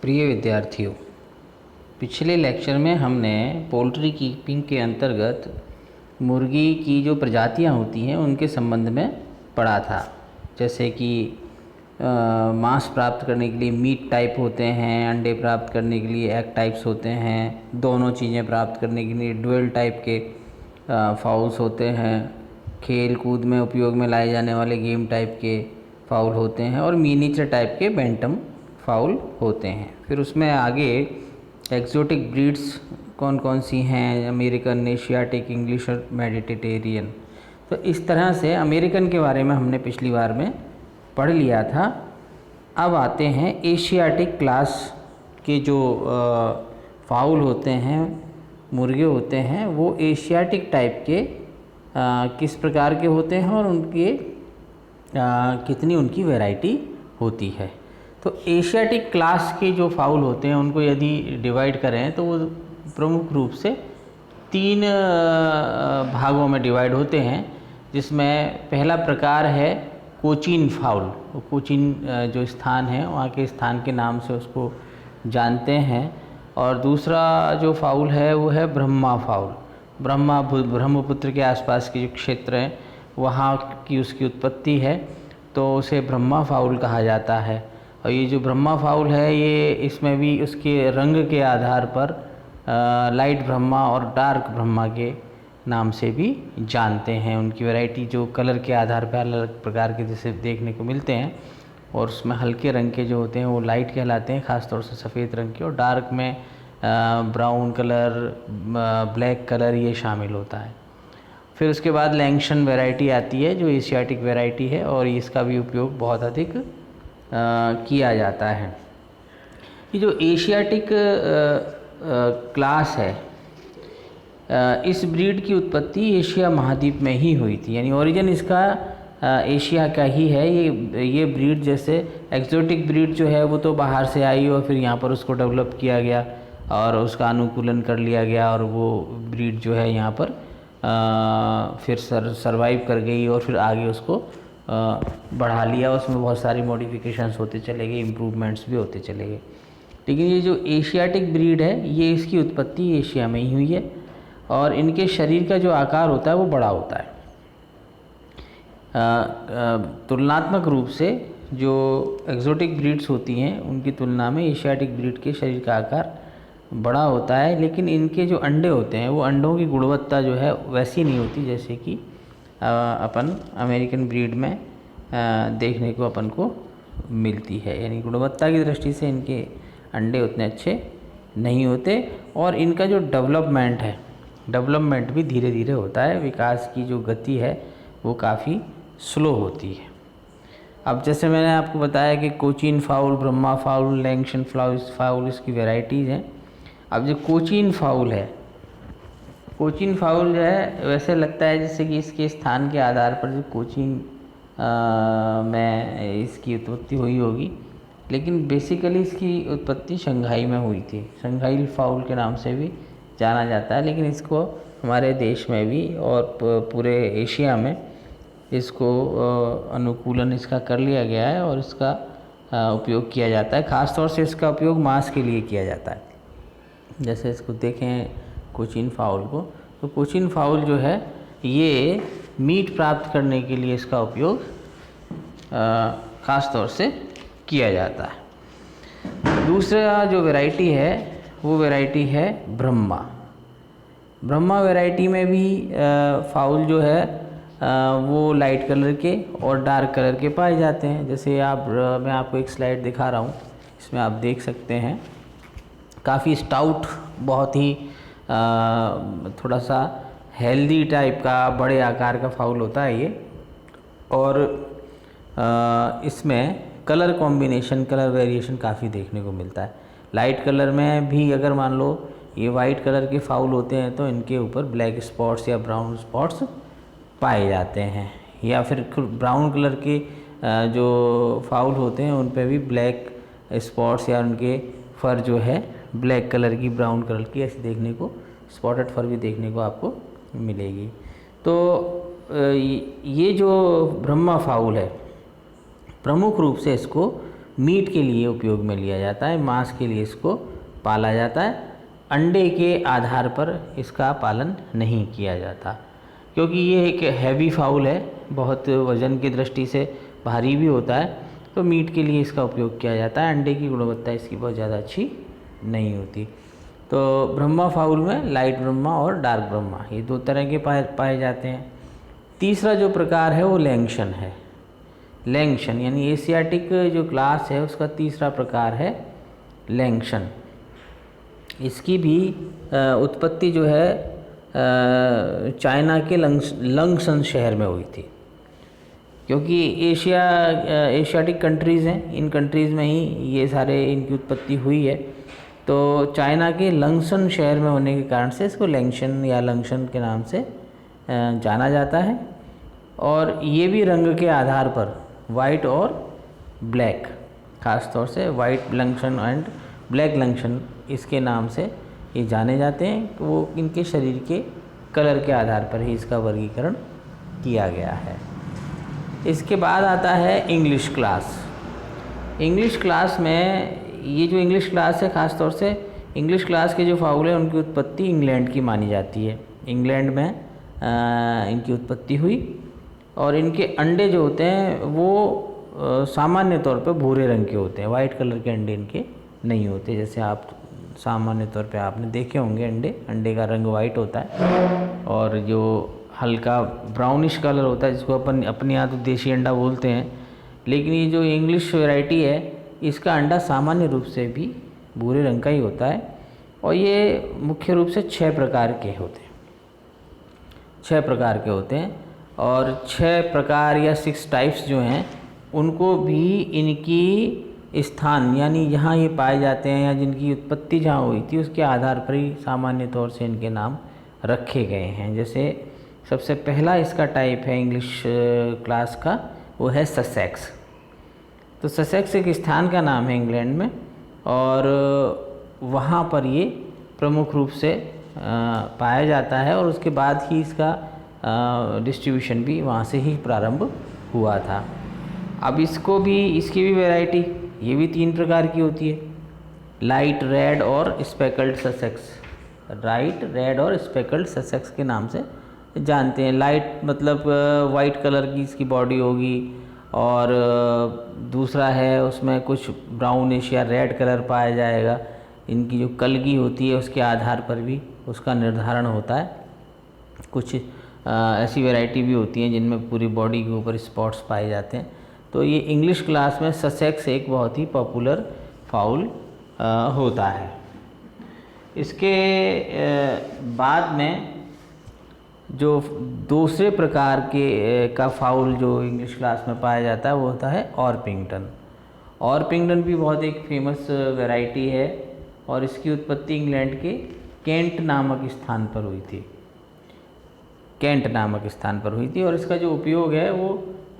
प्रिय विद्यार्थियों, पिछले लेक्चर में हमने पोल्ट्री कीपिंग के अंतर्गत मुर्गी की जो प्रजातियां होती हैं उनके संबंध में पढ़ा था। जैसे कि मांस प्राप्त करने के लिए मीट टाइप होते हैं, अंडे प्राप्त करने के लिए एग टाइप्स होते हैं, दोनों चीज़ें प्राप्त करने के लिए ड्यूअल टाइप के फाउल्स होते हैं, खेल कूद में उपयोग में लाए जाने वाले गेम टाइप के फाउल होते हैं और मिनीचर टाइप के बैंटम फाउल होते हैं। फिर उसमें आगे एक्जोटिक ब्रीड्स कौन कौन सी हैं, अमेरिकन, एशियाटिक, इंग्लिश और मेडिटेरेनियन। तो इस तरह से अमेरिकन के बारे में हमने पिछली बार में पढ़ लिया था। अब आते हैं एशियाटिक क्लास के जो फाउल होते हैं, मुर्गे होते हैं, वो एशियाटिक टाइप के किस प्रकार के होते हैं और उनके कितनी उनकी वैरायटी होती है। तो एशियाटिक क्लास के जो फाउल होते हैं उनको यदि डिवाइड करें तो वो प्रमुख रूप से 3 भागों में डिवाइड होते हैं, जिसमें पहला प्रकार है कोचीन फाउल। कोचीन जो स्थान है वहाँ के स्थान के नाम से उसको जानते हैं। और दूसरा जो फाउल है वो है ब्रह्मा फाउल। ब्रह्मपुत्र के आसपास के जो क्षेत्र हैं वहाँ की उसकी उत्पत्ति है, तो उसे ब्रह्मा फाउल कहा जाता है। और ये जो ब्रह्मा फाउल है ये इसमें भी उसके रंग के आधार पर लाइट ब्रह्मा और डार्क ब्रह्मा के नाम से भी जानते हैं। उनकी वैरायटी जो कलर के आधार पर अलग अलग प्रकार के जैसे देखने को मिलते हैं, और उसमें हल्के रंग के जो होते हैं वो लाइट कहलाते हैं, ख़ासतौर से सफ़ेद रंग के, और डार्क में ब्राउन कलर, ब्लैक कलर ये शामिल होता है। फिर उसके बाद लैंगशन वैरायटी आती है जो एशियाटिक वैरायटी है, और इसका भी उपयोग बहुत अधिक किया जाता है। ये जो एशियाटिक क्लास है, इस ब्रीड की उत्पत्ति एशिया महाद्वीप में ही हुई थी, यानी ओरिजिन इसका एशिया का ही है। ये ब्रीड जैसे एक्जोटिक ब्रीड जो है वो तो बाहर से आई और फिर यहाँ पर उसको डेवलप किया गया और उसका अनुकूलन कर लिया गया, और वो ब्रीड जो है यहाँ पर फिर सरवाइव कर गई और फिर आगे उसको बढ़ा लिया। उसमें बहुत सारी मॉडिफिकेशंस होते चले गए, इम्प्रूवमेंट्स भी होते चले गए। लेकिन ये जो एशियाटिक ब्रीड है ये इसकी उत्पत्ति एशिया में ही हुई है, और इनके शरीर का जो आकार होता है वो बड़ा होता है। तुलनात्मक रूप से जो एक्जोटिक ब्रीड्स होती हैं उनकी तुलना में एशियाटिक ब्रीड के शरीर का आकार बड़ा होता है, लेकिन इनके जो अंडे होते हैं वो अंडों की गुणवत्ता जो है वैसी नहीं होती जैसे कि अपन अमेरिकन ब्रीड में देखने को अपन को मिलती है। यानी गुणवत्ता की दृष्टि से इनके अंडे उतने अच्छे नहीं होते, और इनका जो डेवलपमेंट भी धीरे धीरे होता है। विकास की जो गति है वो काफ़ी स्लो होती है। अब जैसे मैंने आपको बताया कि Cochin fowl, Brahma fowl, Langshan fowl इसकी वैराइटीज़ हैं। अब जो कोचीन फाउल है, कोचीन फाउल जो है वैसे लगता है जैसे कि इसके स्थान के आधार पर जो कोचीन में इसकी उत्पत्ति हुई होगी, लेकिन बेसिकली इसकी उत्पत्ति शंघाई में हुई थी। शंघाई फाउल के नाम से भी जाना जाता है, लेकिन इसको हमारे देश में भी और पूरे एशिया में इसको अनुकूलन इसका कर लिया गया है और इसका उपयोग किया जाता है। ख़ास तौर से इसका उपयोग मांस के लिए किया जाता है। जैसे इसको देखें कोचीन फाउल को, तो कोचीन फाउल जो है ये मीट प्राप्त करने के लिए इसका उपयोग ख़ास तौर से किया जाता है। दूसरा जो वैरायटी है वो वैरायटी है ब्रह्मा वैरायटी में भी फाउल जो है वो लाइट कलर के और डार्क कलर के पाए जाते हैं। जैसे मैं आपको एक स्लाइड दिखा रहा हूँ, इसमें आप देख सकते हैं काफ़ी स्टाउट, बहुत ही थोड़ा सा हेल्दी टाइप का बड़े आकार का फाउल होता है ये। और इसमें कलर कॉम्बिनेशन, कलर वेरिएशन काफ़ी देखने को मिलता है। लाइट कलर में भी अगर मान लो ये वाइट कलर के फाउल होते हैं तो इनके ऊपर ब्लैक स्पॉट्स या ब्राउन स्पॉट्स पाए जाते हैं, या फिर ब्राउन कलर के जो फाउल होते हैं उन पे भी ब्लैक स्पॉट्स या उनके फर जो है ब्लैक कलर की, ब्राउन कलर की ऐसे देखने को, स्पॉटेड फर भी देखने को आपको मिलेगी। तो ये जो ब्रह्मा फाउल है प्रमुख रूप से इसको मीट के लिए उपयोग में लिया जाता है, मांस के लिए इसको पाला जाता है। अंडे के आधार पर इसका पालन नहीं किया जाता, क्योंकि ये एक हैवी फाउल है, बहुत वज़न की दृष्टि से भारी भी होता है, तो मीट के लिए इसका उपयोग किया जाता है। अंडे की गुणवत्ता इसकी बहुत ज़्यादा अच्छी नहीं होती। तो ब्रह्मा फाउल में लाइट ब्रह्मा और डार्क ब्रह्मा, ये दो तरह के पाए जाते हैं। तीसरा जो प्रकार है वो लैंगशन है। लैंगशन यानी एशियाटिक जो क्लास है उसका तीसरा प्रकार है लैंगशन। इसकी भी उत्पत्ति जो है चाइना के लंगशन शहर में हुई थी, क्योंकि एशियाटिक कंट्रीज़ हैं, इन कंट्रीज़ में ही ये सारे इनकी उत्पत्ति हुई है। तो चाइना के लंगशन शहर में होने के कारण से इसको लैंगशन या लंगशन के नाम से जाना जाता है। और ये भी रंग के आधार पर वाइट और ब्लैक, ख़ास तौर से वाइट लंगशन एंड ब्लैक लंगशन, इसके नाम से ये जाने जाते हैं। वो इनके शरीर के कलर के आधार पर ही इसका वर्गीकरण किया गया है। इसके बाद आता है इंग्लिश क्लास। इंग्लिश क्लास में ये जो इंग्लिश क्लास है, ख़ास तौर से इंग्लिश क्लास के जो फाउल हैं उनकी उत्पत्ति इंग्लैंड की मानी जाती है। इंग्लैंड में इनकी उत्पत्ति हुई और इनके अंडे जो होते हैं वो सामान्य तौर पर भूरे रंग के होते हैं, वाइट कलर के अंडे इनके नहीं होते। जैसे आप सामान्य तौर पे आपने देखे होंगे अंडे का रंग वाइट होता है और जो हल्का ब्राउनिश कलर होता है, जिसको अपन अपने यहाँ तो देशी अंडा बोलते हैं, लेकिन ये जो इंग्लिश वैरायटी है इसका अंडा सामान्य रूप से भी भूरे रंग का ही होता है। और ये मुख्य रूप से 6 प्रकार के होते हैं, 6 प्रकार के होते हैं। और 6 प्रकार या 6 टाइप्स जो हैं उनको भी इनकी स्थान यानी जहाँ ये पाए जाते हैं या जिनकी उत्पत्ति जहाँ हुई थी उसके आधार पर ही सामान्य तौर से इनके नाम रखे गए हैं। जैसे सबसे पहला इसका टाइप है इंग्लिश क्लास का, वो है ससेक्स। तो ससेक्स एक स्थान का नाम है इंग्लैंड में और वहाँ पर ये प्रमुख रूप से पाया जाता है और उसके बाद ही इसका डिस्ट्रीब्यूशन भी वहाँ से ही प्रारंभ हुआ था। अब इसकी भी वैरायटी, ये भी 3 प्रकार की होती है, लाइट, रेड और स्पेकल्ड ससेक्स। लाइट, रेड और स्पेकल्ड ससेक्स के नाम से जानते हैं। लाइट मतलब वाइट कलर की इसकी बॉडी होगी और दूसरा है उसमें कुछ ब्राउनिश या रेड कलर पाया जाएगा। इनकी जो कलगी होती है उसके आधार पर भी उसका निर्धारण होता है। कुछ ऐसी वैरायटी भी होती हैं जिनमें पूरी बॉडी के ऊपर स्पॉट्स पाए जाते हैं। तो ये इंग्लिश क्लास में ससेक्स एक बहुत ही पॉपुलर फाउल होता है। इसके बाद में जो दूसरे प्रकार का फाउल जो इंग्लिश क्लास में पाया जाता है वो होता है ऑर्पिंगटन। ऑर्पिंगटन भी बहुत एक फेमस वैरायटी है और इसकी उत्पत्ति इंग्लैंड के केंट नामक स्थान पर हुई थी। केंट नामक स्थान पर हुई थी और इसका जो उपयोग है वो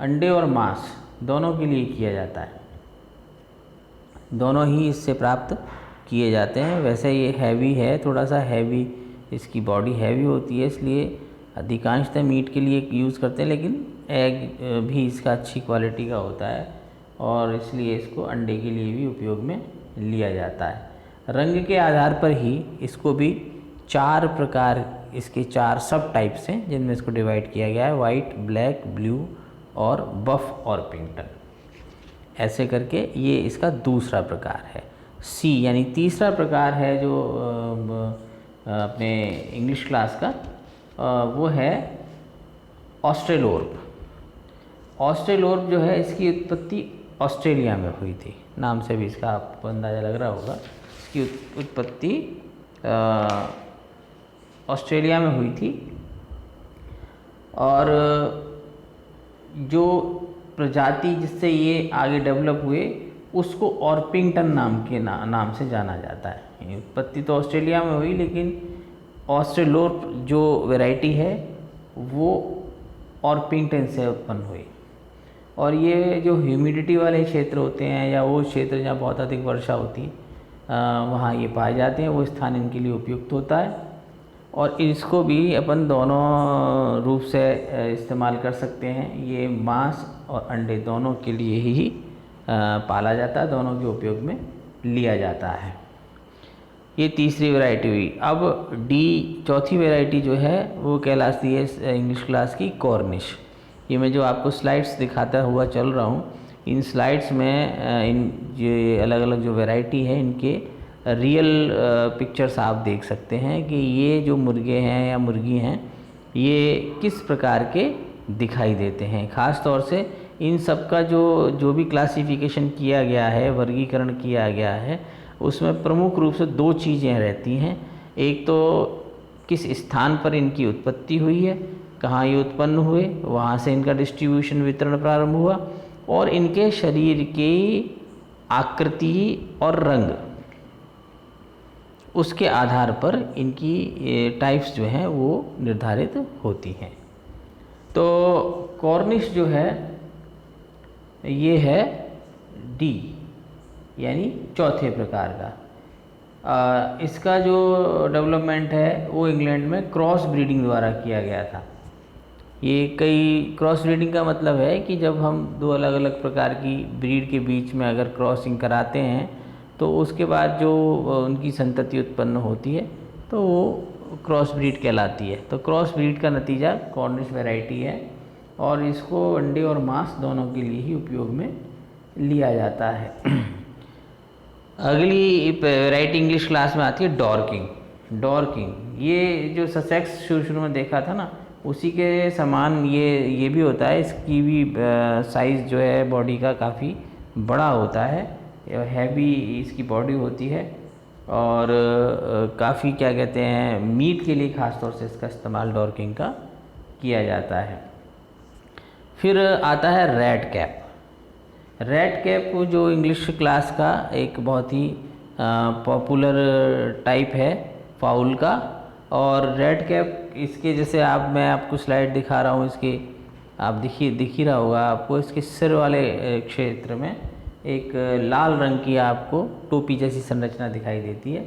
अंडे और मांस दोनों के लिए किया जाता है। दोनों ही इससे प्राप्त किए जाते हैं। वैसे ये हैवी है, थोड़ा सा हैवी, इसकी बॉडी हैवी होती है, इसलिए अधिकांशतः मीट के लिए यूज़ करते हैं, लेकिन एग भी इसका अच्छी क्वालिटी का होता है और इसलिए इसको अंडे के लिए भी उपयोग में लिया जाता है। रंग के आधार पर ही इसको भी 4 प्रकार, इसके 4 सब टाइप्स हैं जिनमें इसको डिवाइड किया गया है, वाइट, ब्लैक, ब्लू और बफ ऑर्पिंगटन। ऐसे करके ये इसका दूसरा प्रकार है। सी यानी तीसरा प्रकार है जो अपने इंग्लिश क्लास का, वो है ऑस्ट्रेलोर्प। ऑस्ट्रेलोर्प जो है इसकी उत्पत्ति ऑस्ट्रेलिया में हुई थी, नाम से भी इसका आपको अंदाज़ा लग रहा होगा। इसकी उत्पत्ति ऑस्ट्रेलिया में हुई थी और जो प्रजाति जिससे ये आगे डेवलप हुए उसको ऑर्पिंगटन नाम से जाना जाता है। उत्पत्ति तो ऑस्ट्रेलिया में हुई, लेकिन ऑस्ट्रेलोर्प जो वैरायटी है वो ऑर्पिंगटन से उत्पन्न हुई। और ये जो ह्यूमिडिटी वाले क्षेत्र होते हैं या वो क्षेत्र जहाँ बहुत अधिक वर्षा होती है वहाँ ये पाए जाते हैं, वो स्थान इनके लिए उपयुक्त होता है। और इसको भी अपन दोनों रूप से इस्तेमाल कर सकते हैं। ये मांस और अंडे दोनों के लिए ही पाला जाता है, दोनों के उपयोग में लिया जाता है। ये तीसरी वैरायटी हुई। अब डी चौथी वैरायटी जो है वो कहलाती है इंग्लिश क्लास की कॉर्निश। ये मैं जो आपको स्लाइड्स दिखाता हुआ चल रहा हूँ, इन स्लाइड्स में इन ये अलग अलग जो वैरायटी है इनके रियल पिक्चर्स आप देख सकते हैं कि ये जो मुर्गे हैं या मुर्गी हैं ये किस प्रकार के दिखाई देते हैं। ख़ास तौर से इन सब का जो भी क्लासिफिकेशन किया गया है, वर्गीकरण किया गया है, उसमें प्रमुख रूप से दो चीज़ें रहती हैं। एक तो किस स्थान पर इनकी उत्पत्ति हुई है, कहाँ ये उत्पन्न हुए, वहाँ से इनका डिस्ट्रीब्यूशन वितरण प्रारंभ हुआ, और इनके शरीर की आकृति और रंग, उसके आधार पर इनकी टाइप्स जो हैं वो निर्धारित होती हैं। तो कॉर्निश जो है ये है डी यानी चौथे प्रकार का। इसका जो डेवलपमेंट है वो इंग्लैंड में क्रॉस ब्रीडिंग द्वारा किया गया था। ये कई क्रॉस ब्रीडिंग का मतलब है कि जब हम दो अलग अलग प्रकार की ब्रीड के बीच में अगर क्रॉसिंग कराते हैं तो उसके बाद जो उनकी संतति उत्पन्न होती है तो वो क्रॉस ब्रीड कहलाती है। तो क्रॉस ब्रीड का नतीजा कॉर्निश वैरायटी है और इसको अंडे और मांस दोनों के लिए ही उपयोग में लिया जाता है। अगली वैरायटी इंग्लिश क्लास में आती है डॉर्किंग। डॉर्किंग ये जो ससेक्स शुरू में देखा था ना, उसी के समान ये भी होता है। इसकी भी साइज़ जो है बॉडी का काफ़ी बड़ा होता है, हैवी इसकी बॉडी होती है और काफ़ी क्या कहते हैं मीट के लिए ख़ास तौर से इसका इस्तेमाल डॉर्किंग का किया जाता है। फिर आता है रेड कैप। रेड कैप जो इंग्लिश क्लास का एक बहुत ही पॉपुलर टाइप है फाउल का। और रेड कैप इसके जैसे मैं आपको स्लाइड दिखा रहा हूँ, इसके आप दिख ही रहा होगा आपको, इसके सिर वाले क्षेत्र में एक लाल रंग की आपको टोपी जैसी संरचना दिखाई देती है।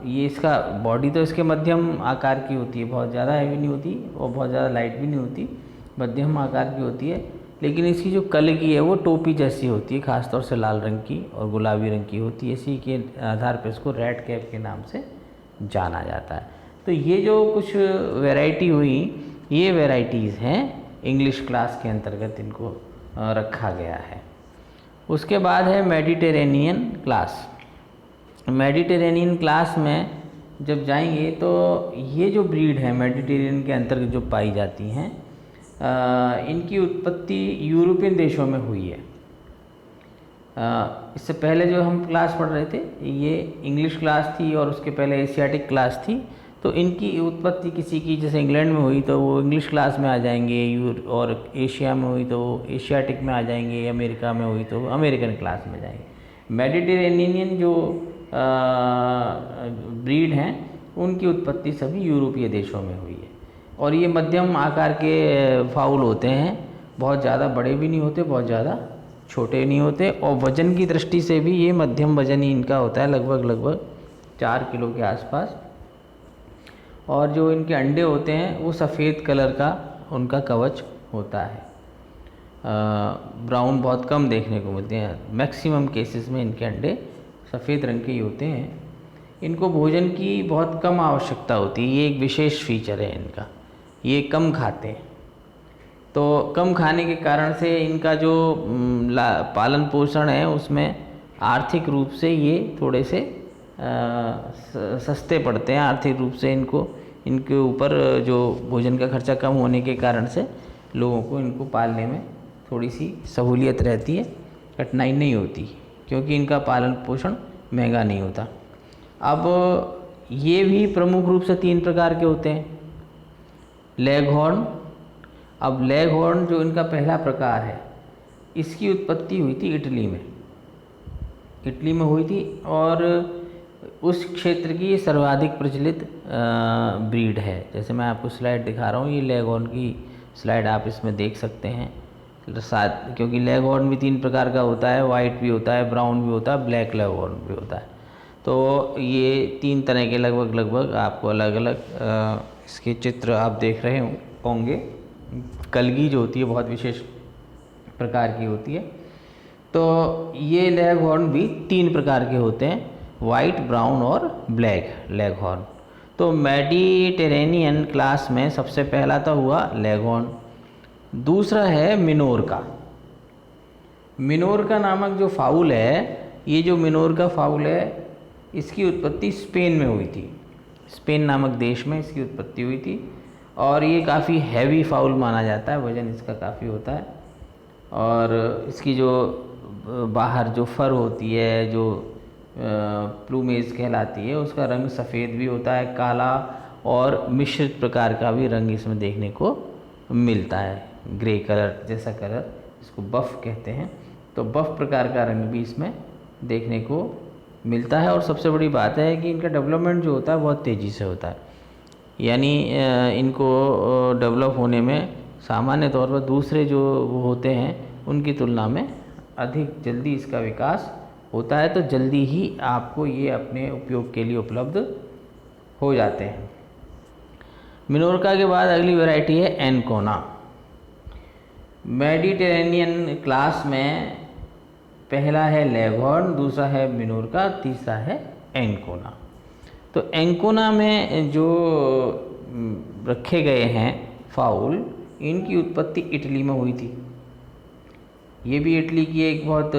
ये इसका बॉडी तो इसके मध्यम आकार की होती है, बहुत ज़्यादा हैवी नहीं होती और बहुत ज़्यादा लाइट भी नहीं होती, मध्यम आकार की होती है। लेकिन इसकी जो कलगी है वो टोपी जैसी होती है, ख़ासतौर से लाल रंग की और गुलाबी रंग की होती है। इसी के आधार पर इसको रेड कैप के नाम से जाना जाता है। तो ये जो कुछ वैरायटी हुई, ये वैरायटीज़ हैं इंग्लिश क्लास के अंतर्गत इनको रखा गया है। उसके बाद है मेडिटेरेनियन क्लास। मेडिटेरेनियन क्लास में जब जाएंगे तो ये जो ब्रीड है मेडिटेरेनियन के अंतर्गत जो पाई जाती हैं, इनकी उत्पत्ति यूरोपियन देशों में हुई है। इससे पहले जो हम क्लास पढ़ रहे थे ये इंग्लिश क्लास थी और उसके पहले एशियाटिक क्लास थी। तो इनकी उत्पत्ति किसी की जैसे इंग्लैंड में हुई तो वो इंग्लिश क्लास में आ जाएंगे, और एशिया में हुई तो वो एशियाटिक में आ जाएंगे, अमेरिका में हुई तो अमेरिकन क्लास में जाएंगे। मेडिटेरेनियन जो ब्रीड हैं उनकी उत्पत्ति सभी यूरोपीय देशों में हुई है। और ये मध्यम आकार के फाउल होते हैं, बहुत ज़्यादा बड़े भी नहीं होते, बहुत ज़्यादा छोटे नहीं होते, और वज़न की दृष्टि से भी ये मध्यम वज़न ही इनका होता है, लगभग 4 किलो के आसपास। और जो इनके अंडे होते हैं वो सफ़ेद कलर का उनका कवच होता है। ब्राउन बहुत कम देखने को मिलते हैं, मैक्सिमम केसेस में इनके अंडे सफ़ेद रंग के ही होते हैं। इनको भोजन की बहुत कम आवश्यकता होती है, ये एक विशेष फीचर है इनका, ये कम खाते हैं। तो कम खाने के कारण से इनका जो पालन पोषण है उसमें आर्थिक रूप से ये थोड़े से सस्ते पड़ते हैं। आर्थिक रूप से इनके ऊपर जो भोजन का खर्चा कम होने के कारण से लोगों को इनको पालने में थोड़ी सी सहूलियत रहती है, कठिनाई नहीं होती, क्योंकि इनका पालन पोषण महंगा नहीं होता। अब ये भी प्रमुख रूप से 3 प्रकार के होते हैं। लेगहॉर्न। अब लेगहॉर्न जो इनका पहला प्रकार है, इसकी उत्पत्ति हुई थी इटली में हुई थी, और उस क्षेत्र की सर्वाधिक प्रचलित ब्रीड है। जैसे मैं आपको स्लाइड दिखा रहा हूँ, ये लेगहॉर्न की स्लाइड आप इसमें देख सकते हैं। क्योंकि लेगहॉर्न भी 3 प्रकार का होता है, वाइट भी होता है, ब्राउन भी होता है, ब्लैक लेगहॉर्न भी होता है। तो ये 3 तरह के लगभग आपको अलग अलग इसके चित्र आप देख रहे होंगे। कलगी जो होती है बहुत विशेष प्रकार की होती है, तो ये लेगहॉर्न भी 3 प्रकार के होते हैं, वाइट, ब्राउन और ब्लैक लेगहॉर्न। तो मेडिटेरेनियन क्लास में सबसे पहला तो हुआ लेगहॉर्न, दूसरा है मिनोरका। मिनोरका नामक जो फाउल है, ये जो मिनोरका फाउल है, इसकी उत्पत्ति स्पेन में हुई थी। स्पेन नामक देश में इसकी उत्पत्ति हुई थी और ये काफ़ी हैवी फाउल माना जाता है, वज़न इसका काफ़ी होता है। और इसकी जो बाहर जो फर होती है, जो प्लूमेज कहलाती है, उसका रंग सफ़ेद भी होता है, काला और मिश्रित प्रकार का भी रंग इसमें देखने को मिलता है, ग्रे कलर जैसा कलर, इसको बफ़ कहते हैं। तो बफ़ प्रकार का रंग भी इसमें देखने को मिलता है। और सबसे बड़ी बात है कि इनका डेवलपमेंट जो होता है बहुत तेज़ी से होता है, यानी इनको डेवलप होने में सामान्य तौर पर दूसरे जो वो होते हैं उनकी तुलना में अधिक जल्दी इसका विकास होता है। तो जल्दी ही आपको ये अपने उपयोग के लिए उपलब्ध हो जाते हैं। मिनोरका के बाद अगली वैरायटी है एनकोना। मेडिटेरेनियन क्लास में पहला है लेगहॉर्न, दूसरा है मिनोरका, तीसरा है एनकोना। तो एनकोना में जो रखे गए हैं फाउल, इनकी उत्पत्ति इटली में हुई थी। ये भी इटली की एक बहुत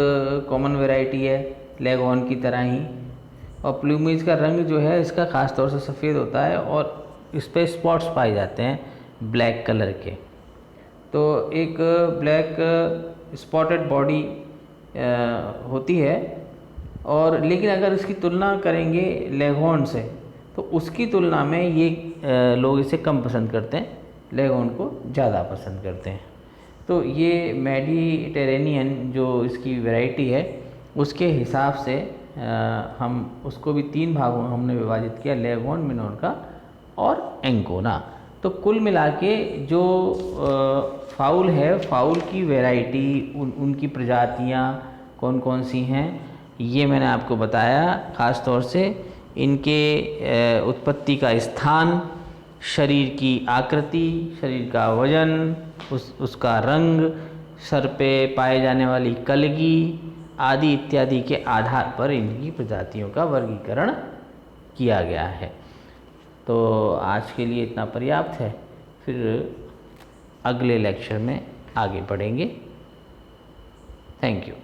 कॉमन वैरायटी है लेगहॉर्न की तरह ही। और प्लूमेज का रंग जो है इसका ख़ास तौर से सफ़ेद होता है और इस पर स्पॉट्स पाए जाते हैं ब्लैक कलर के। तो एक ब्लैक स्पॉटेड बॉडी होती है, और लेकिन अगर इसकी तुलना करेंगे लेगहॉर्न से तो उसकी तुलना में ये लोग इसे कम पसंद करते हैं, लेगहॉर्न को ज़्यादा पसंद करते हैं। तो ये मेडिटेरेनियन जो इसकी वैरायटी है उसके हिसाब से हम उसको भी 3 भागों में हमने विभाजित किया, लेगहॉर्न, मिनोरका और एनकोना। तो कुल मिला के जो फाउल है, फाउल की वैरायटी, उनकी प्रजातियाँ कौन कौन सी हैं, ये मैंने आपको बताया। ख़ास तौर से इनके उत्पत्ति का स्थान, शरीर की आकृति, शरीर का वजन, उसका रंग, सर पे पाए जाने वाली कलगी आदि इत्यादि के आधार पर इनकी प्रजातियों का वर्गीकरण किया गया है। तो आज के लिए इतना पर्याप्त है, फिर अगले लेक्चर में आगे बढ़ेंगे। Thank you.